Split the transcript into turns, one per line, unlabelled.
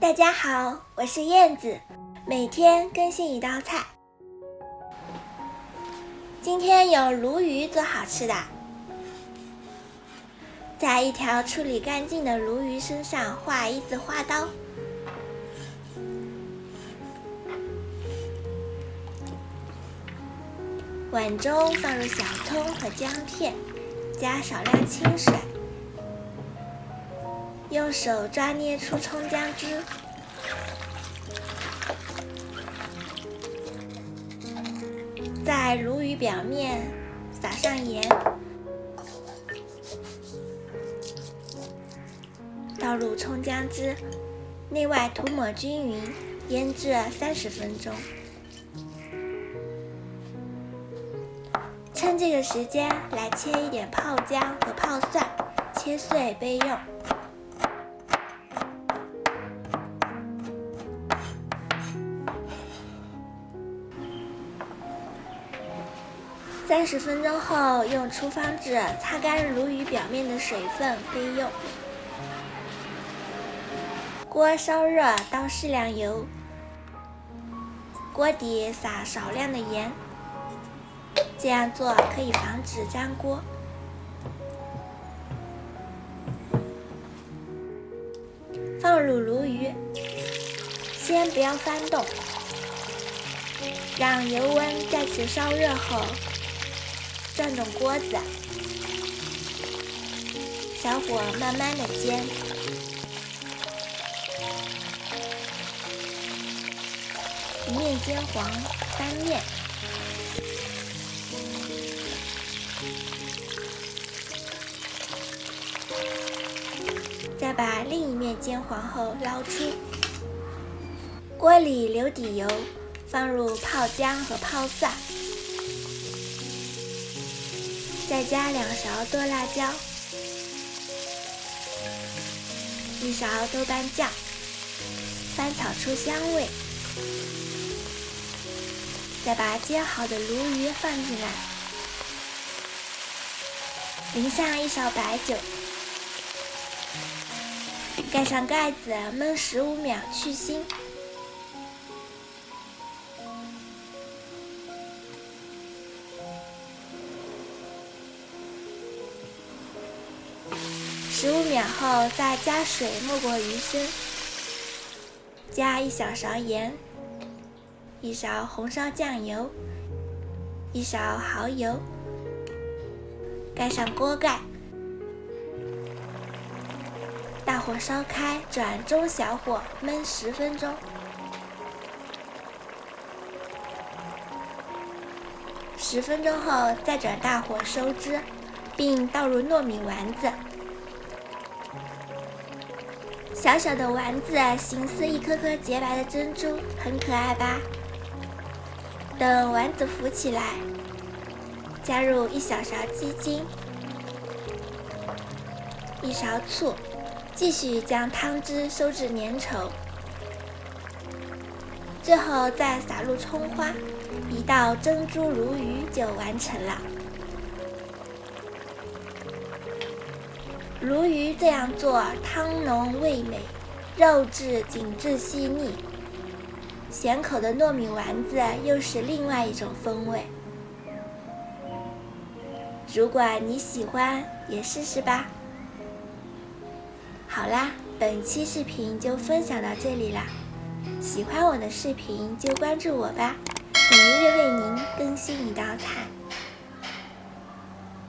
大家好，我是燕子，每天更新一道菜。今天有鲈鱼做好吃的，在一条处理干净的鲈鱼身上画一字花刀，碗中放入小葱和姜片，加少量清水，用手抓捏出葱姜汁，在鲈鱼表面撒上盐，倒入葱姜汁，内外涂抹均匀，腌制30分钟。趁这个时间来切一点泡姜和泡蒜，切碎备用。30分钟后，用厨房纸擦干鲈鱼表面的水分备用。锅烧热，倒适量油，锅底撒少量的盐，这样做可以防止粘锅。放入鲈鱼，先不要翻动，让油温再次烧热后，转动锅子，小火慢慢的煎，一面煎黄，翻面，再把另一面煎黄后捞出。锅里留底油，放入泡姜和泡蒜，再加2勺剁辣椒，1勺豆瓣酱，翻炒出香味。再把煎好的鲈鱼放进来，淋上1勺白酒，盖上盖子焖15秒去腥。15秒后再加水没过鱼身，加1小勺盐，1勺红烧酱油，1勺蚝油，盖上锅盖，大火烧开，转中小火焖10分钟。10分钟后再转大火收汁，并倒入糯米丸子。小小的丸子形似一颗颗洁白的珍珠，很可爱吧？等丸子浮起来，加入1小勺鸡精，1勺醋，继续将汤汁收至粘稠，最后再撒入葱花，一道珍珠鲈鱼就完成了。鲈鱼这样做，汤浓味美，肉质紧致细腻，咸口的糯米丸子又是另外一种风味。如果你喜欢，也试试吧。好啦，本期视频就分享到这里啦，喜欢我的视频就关注我吧，每日为您更新一道菜。